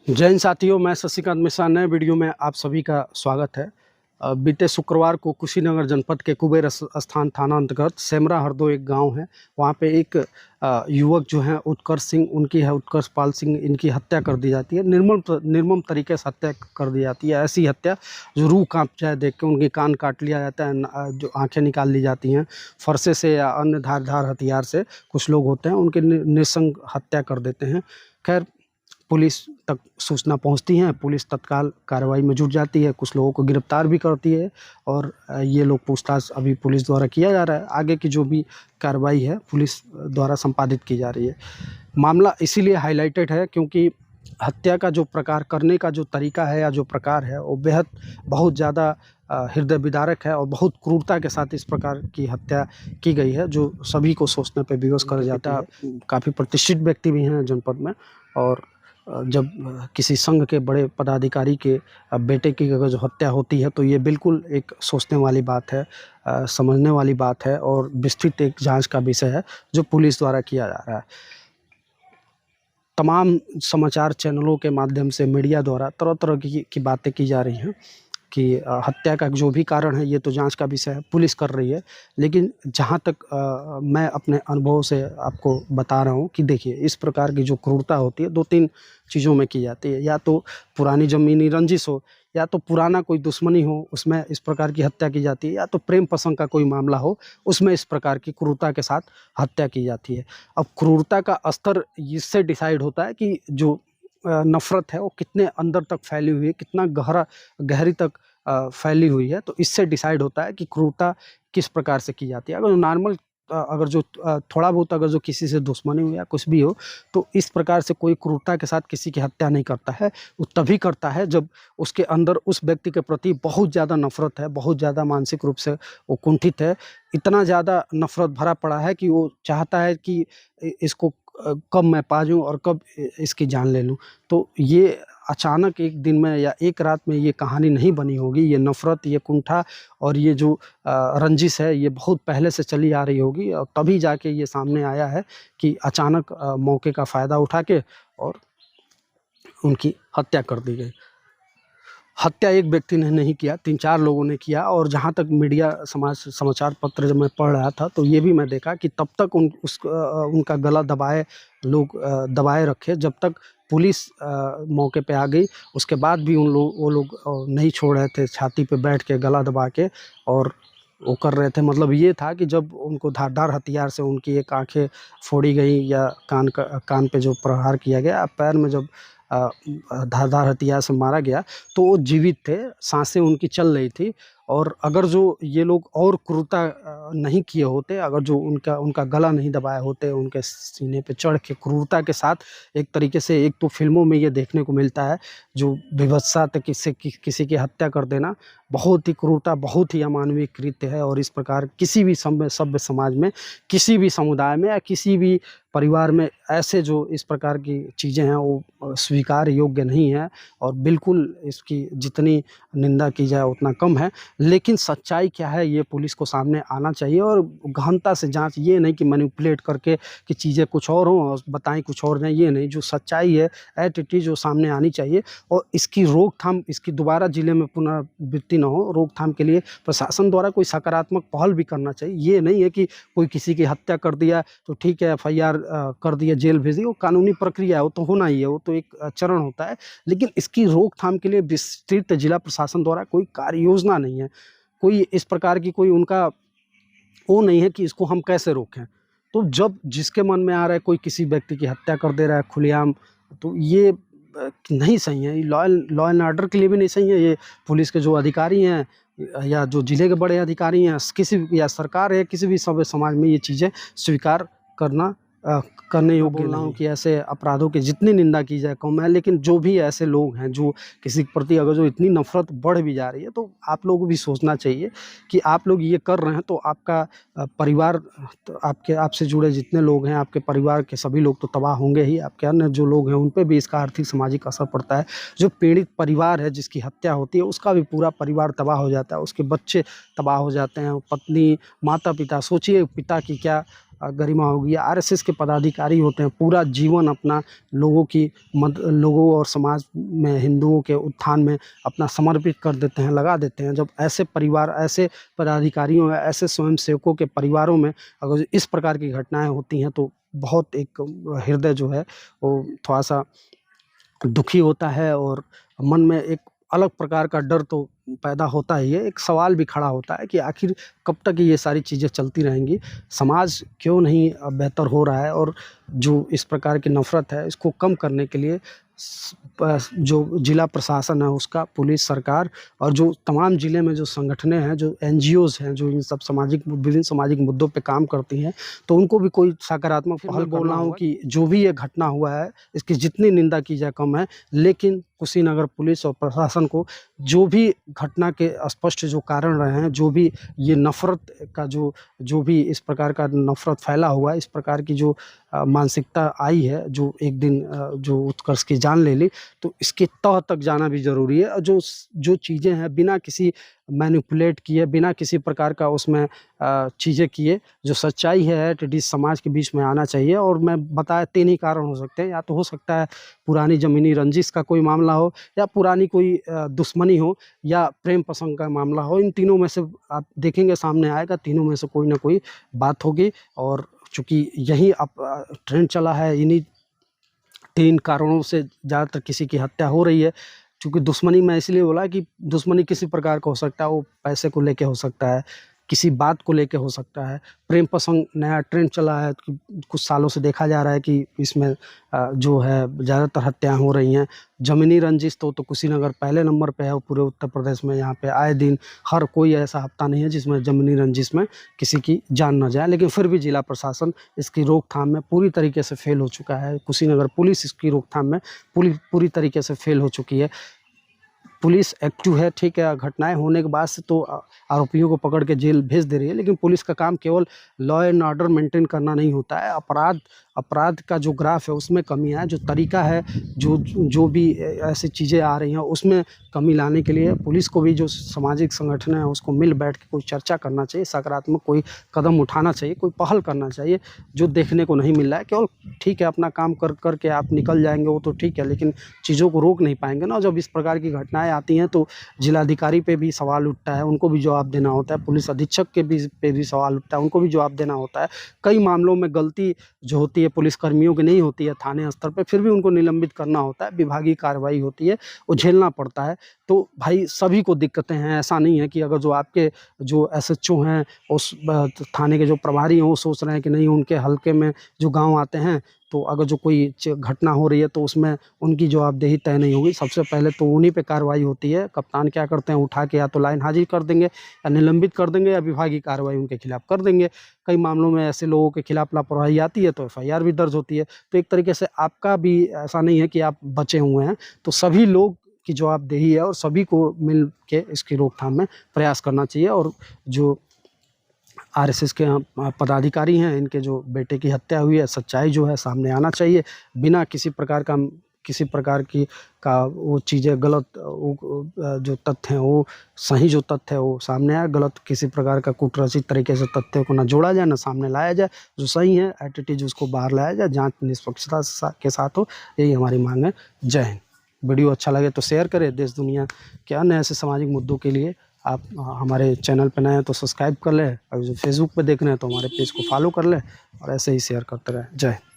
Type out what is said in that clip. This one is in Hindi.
जय हिंद साथियों, मैं शशिकांत मिश्रा। नए वीडियो में आप सभी का स्वागत है। बीते शुक्रवार को कुशीनगर जनपद के कुबेर स्थान थाना अंतर्गत सेमरा हरदो एक गांव है। वहां पे एक युवक जो है उत्कर्ष सिंह, उनकी है उत्कर्ष पाल सिंह, इनकी हत्या कर दी जाती है। निर्मम तरीके से हत्या कर दी जाती है। ऐसी हत्या जो रूह कांप जाए देख के। उनके कान काट लिया जाता है, जो आंखें निकाल ली जाती हैं फरसे से या अन्य धारदार हथियार से। कुछ लोग होते हैं उनकी नृशंस हत्या कर देते हैं। खैर, पुलिस तक सूचना पहुंचती है, पुलिस तत्काल कार्रवाई में जुट जाती है, कुछ लोगों को गिरफ्तार भी करती है और ये लोग पूछताछ अभी पुलिस द्वारा किया जा रहा है। आगे की जो भी कार्रवाई है पुलिस द्वारा संपादित की जा रही है। मामला इसीलिए हाईलाइटेड है क्योंकि हत्या का जो प्रकार करने का जो तरीका है या जो प्रकार है वो बेहद बहुत ज़्यादा हृदय विदारक है और बहुत क्रूरता के साथ इस प्रकार की हत्या की गई है, जो सभी को सोचने पे विवश कर जाता है। काफ़ी प्रतिष्ठित व्यक्ति भी हैं जनपद में, और जब किसी संघ के बड़े पदाधिकारी के बेटे की अगर जो हत्या होती है तो ये बिल्कुल एक सोचने वाली बात है, समझने वाली बात है और विस्तृत एक जांच का विषय है जो पुलिस द्वारा किया जा रहा है। तमाम समाचार चैनलों के माध्यम से मीडिया द्वारा तरह तरह की बातें की जा रही हैं कि हत्या का जो भी कारण है ये तो जांच का विषय है, पुलिस कर रही है। लेकिन जहां तक मैं अपने अनुभव से आपको बता रहा हूं कि देखिए, इस प्रकार की जो क्रूरता होती है दो तीन चीज़ों में की जाती है। या तो पुरानी ज़मीनी रंजिश हो, या तो पुराना कोई दुश्मनी हो, उसमें इस प्रकार की हत्या की जाती है, या तो प्रेम प्रसंग का कोई मामला हो, उसमें इस प्रकार की क्रूरता के साथ हत्या की जाती है। अब क्रूरता का स्तर इससे डिसाइड होता है कि जो नफ़रत है वो कितने अंदर तक फैली हुई है, कितना गहरी तक फैली हुई है। तो इससे डिसाइड होता है कि क्रूरता किस प्रकार से की जाती है। अगर नॉर्मल अगर जो थोड़ा बहुत अगर जो किसी से दुश्मनी हो या कुछ भी हो, तो इस प्रकार से कोई क्रूरता के साथ किसी की हत्या नहीं करता है। वो तभी करता है जब उसके अंदर उस व्यक्ति के प्रति बहुत ज़्यादा नफ़रत है, बहुत ज़्यादा मानसिक रूप से वो कुंठित है, इतना ज़्यादा नफ़रत भरा पड़ा है कि वो चाहता है कि इसको कब मैं पा जाऊँ और कब इसकी जान ले लूँ। तो ये अचानक एक दिन में या एक रात में ये कहानी नहीं बनी होगी। ये नफ़रत, ये कुंठा और ये जो रंजिश है ये बहुत पहले से चली आ रही होगी, और तभी जाके ये सामने आया है कि अचानक मौके का फ़ायदा उठा के और उनकी हत्या कर दी गई। हत्या एक व्यक्ति ने नहीं किया, 3-4 लोगों ने किया। और जहाँ तक मीडिया समाचार पत्र जब मैं पढ़ रहा था तो ये भी मैं देखा कि तब तक उनका गला दबाए रखे जब तक पुलिस मौके पे आ गई। उसके बाद भी वो लोग नहीं छोड़ रहे थे, छाती पे बैठ के गला दबा के और वो कर रहे थे। मतलब ये था कि जब उनको धारदार हथियार से उनकी एक आँखें फोड़ी गई या कान पे जो प्रहार किया गया, पैर में जब धारदार हथियार से मारा गया, तो वो जीवित थे, सांसें उनकी चल रही थी। और अगर जो ये लोग और क्रूरता नहीं किए होते, अगर जो उनका गला नहीं दबाए होते, उनके सीने पे चढ़ के क्रूरता के साथ, एक तरीके से एक तो फिल्मों में ये देखने को मिलता है जो विभत्सा तक किसी की हत्या कर देना बहुत ही क्रूरता, बहुत ही अमानवीय कृत्य है। और इस प्रकार किसी भी सभ्य समाज में, किसी भी समुदाय में या किसी भी परिवार में ऐसे जो इस प्रकार की चीज़ें हैं वो स्वीकार योग्य नहीं है। और बिल्कुल इसकी जितनी निंदा की जाए उतना कम है। लेकिन सच्चाई क्या है ये पुलिस को सामने आना चाहिए, और गहनता से जांच, ये नहीं कि मैनिपुलेट करके कि चीज़ें कुछ और हों और बताएं कुछ और नहीं। ये नहीं, जो सच्चाई है एट इट इज़ जो सामने आनी चाहिए। और इसकी रोकथाम, इसकी दोबारा ज़िले में पुनरावृत्ति न हो, रोकथाम के लिए प्रशासन द्वारा कोई सकारात्मक पहल भी करना चाहिए। ये नहीं है कि कोई किसी की हत्या कर दिया तो ठीक है, FIR कर दिया, जेल भेज दिया, वो कानूनी प्रक्रिया है, वो तो होना ही है, वो तो एक चरण होता है। लेकिन इसकी रोकथाम के लिए विस्तृत जिला प्रशासन द्वारा कोई कार्य योजना नहीं है, कोई इस प्रकार की कोई उनका वो नहीं है कि इसको हम कैसे रोकें। तो जब जिसके मन में आ रहा है कोई किसी व्यक्ति की हत्या कर दे रहा है खुलेआम, तो ये नहीं सही है। लॉ एंड ऑर्डर के लिए भी नहीं सही है। ये पुलिस के जो अधिकारी हैं या जो जिले के बड़े अधिकारी हैं, किसी या सरकार है, किसी भी सभ्य समाज में ये चीज़ें स्वीकार करना करने योग्य नहीं हूँ कि ऐसे अपराधों की जितनी निंदा की जाए कम है। लेकिन जो भी ऐसे लोग हैं जो किसी के प्रति अगर जो इतनी नफ़रत बढ़ भी जा रही है, तो आप लोगों को भी सोचना चाहिए कि आप लोग ये कर रहे हैं तो आपका परिवार, तो आपसे जुड़े जितने लोग हैं, आपके परिवार के सभी लोग तो तबाह होंगे ही, आपके अन्य जो लोग हैं उन पे भी इसका आर्थिक सामाजिक असर पड़ता है। जो पीड़ित परिवार है जिसकी हत्या होती है उसका भी पूरा परिवार तबाह हो जाता है, उसके बच्चे तबाह हो जाते हैं, पत्नी, माता पिता। सोचिए पिता की क्या गरिमा होगी। आरएसएस के पदाधिकारी होते हैं, पूरा जीवन अपना लोगों और समाज में हिंदुओं के उत्थान में अपना समर्पित कर देते हैं, लगा देते हैं। जब ऐसे परिवार, ऐसे पदाधिकारियों या ऐसे स्वयंसेवकों के परिवारों में अगर इस प्रकार की घटनाएं होती हैं तो बहुत एक हृदय जो है वो थोड़ा-सा दुखी होता है और मन में एक अलग प्रकार का डर तो पैदा होता ही है। एक सवाल भी खड़ा होता है कि आखिर कब तक ये सारी चीज़ें चलती रहेंगी? समाज क्यों नहीं बेहतर हो रहा है? और जो इस प्रकार की नफ़रत है, इसको कम करने के लिए जो जिला प्रशासन है उसका, पुलिस, सरकार और जो तमाम ज़िले में जो संगठनें हैं, जो एनजीओज़ हैं, जो इन सब विभिन्न सामाजिक मुद्दों पे काम करती हैं, तो उनको भी कोई सकारात्मक पहल बोल रहा हूँ कि जो भी ये घटना हुआ है, इसकी जितनी निंदा की जाए कम है। लेकिन कुशीनगर पुलिस और प्रशासन को जो भी घटना के स्पष्ट जो कारण रहे हैं, जो भी ये नफ़रत का जो भी इस प्रकार का नफ़रत फैला हुआ है, इस प्रकार की जो मानसिकता आई है, जो एक दिन जो उत्कर्ष की जान ले ली, तो इसके तह तक जाना भी ज़रूरी है। और जो चीज़ें हैं बिना किसी मैनिपुलेट किए, बिना किसी प्रकार का उसमें चीज़ें किए, जो सच्चाई है एट लीस्ट समाज के बीच में आना चाहिए। और मैं बताया 3 ही कारण हो सकते हैं, या तो हो सकता है पुरानी ज़मीनी रंजिश का कोई मामला हो, या पुरानी कोई दुश्मनी हो, या प्रेम प्रसंग का मामला हो। इन तीनों में से आप देखेंगे सामने आएगा, तीनों में से कोई ना कोई बात होगी। और चूँकि यही अब ट्रेंड चला है, इन्हीं 3 कारणों से ज़्यादातर किसी की हत्या हो रही है। चूँकि दुश्मनी मैं इसलिए बोला कि दुश्मनी किसी प्रकार का हो सकता है, वो पैसे को लेके हो सकता है, किसी बात को लेके हो सकता है। प्रेम प्रसंग नया ट्रेंड चला है कि कुछ सालों से देखा जा रहा है कि इसमें जो है ज़्यादातर हत्याएँ हो रही हैं। ज़मीनी रंजिश तो कुशीनगर पहले नंबर पे है और पूरे उत्तर प्रदेश में यहाँ पे आए दिन हर कोई ऐसा हफ्ता नहीं है जिसमें ज़मीनी रंजिश में किसी की जान ना जाए। लेकिन फिर भी जिला प्रशासन इसकी रोकथाम में पूरी तरीके से फ़ेल हो चुका है। कुशीनगर पुलिस इसकी रोकथाम में पूरी तरीके से फ़ेल हो चुकी है। पुलिस एक्टिव है, ठीक है, घटनाएँ होने के बाद से तो आरोपियों को पकड़ के जेल भेज दे रही है, लेकिन पुलिस का काम केवल लॉ एंड ऑर्डर मेंटेन करना नहीं होता है। अपराध का जो ग्राफ है उसमें कमी है, जो तरीका है, जो भी ऐसी चीज़ें आ रही हैं उसमें कमी लाने के लिए पुलिस को भी, जो सामाजिक संगठन है उसको मिल बैठ के कोई चर्चा करना चाहिए, सकारात्मक कोई कदम उठाना चाहिए, कोई पहल करना चाहिए, जो देखने को नहीं मिल रहा है। केवल ठीक है अपना काम कर के आप निकल जाएँगे वो तो ठीक है, लेकिन चीज़ों को रोक नहीं पाएँगे ना। जब इस प्रकार की घटनाएँ आती हैं तो जिलाधिकारी पे भी सवाल उठता है, उनको भी जवाब देना होता है, पुलिस अधीक्षक पे भी सवाल उठता है, उनको भी जवाब देना होता है। कई मामलों में गलती जो होती है पुलिसकर्मियों की नहीं होती है थाने स्तर पे, फिर भी उनको निलंबित करना होता है, विभागीय कार्रवाई होती है, वो झेलना पड़ता है। तो भाई सभी को दिक्कतें हैं, ऐसा नहीं है कि अगर जो आपके जो एसएचओ हैं उस थाने के जो प्रभारी हैं वो सोच रहे हैं कि नहीं उनके हल्के में जो गाँव आते हैं, तो अगर जो कोई घटना हो रही है तो उसमें उनकी जवाबदेही तय नहीं होगी। सबसे पहले तो उन्हीं पे कार्रवाई होती है। कप्तान क्या करते हैं, उठा के या तो लाइन हाजिर कर देंगे या निलंबित कर देंगे या विभागीय कार्रवाई उनके खिलाफ कर देंगे। कई मामलों में ऐसे लोगों के खिलाफ लापरवाही आती है तो एफआईआर भी दर्ज होती है। तो एक तरीके से आपका भी ऐसा नहीं है कि आप बचे हुए हैं, तो सभी लोग की जवाबदेही है और सभी को मिल के इसकी रोकथाम में प्रयास करना चाहिए। और जो आरएसएस के पदाधिकारी हैं, इनके जो बेटे की हत्या हुई है, सच्चाई जो है सामने आना चाहिए, बिना किसी प्रकार की वो चीज़ें गलत, जो तथ्य हैं वो सही, जो तथ्य है वो सामने आए, गलत किसी प्रकार का कुटरचित तरीके से तथ्यों को ना जोड़ा जाए, ना सामने लाया जाए। जो सही है एटीट्यूड उसको बाहर लाया जाए, जांच निष्पक्षता के साथ हो, यही हमारी मांग है। जय हिंद। वीडियो अच्छा लगे तो शेयर करें। देश दुनिया के अन्य ऐसे सामाजिक मुद्दों के लिए आप हमारे चैनल पे नए हैं तो सब्सक्राइब कर लें, और जो फेसबुक पे देख रहे हैं तो हमारे पेज को फॉलो कर लें, और ऐसे ही शेयर करते रहें। जय हिंद।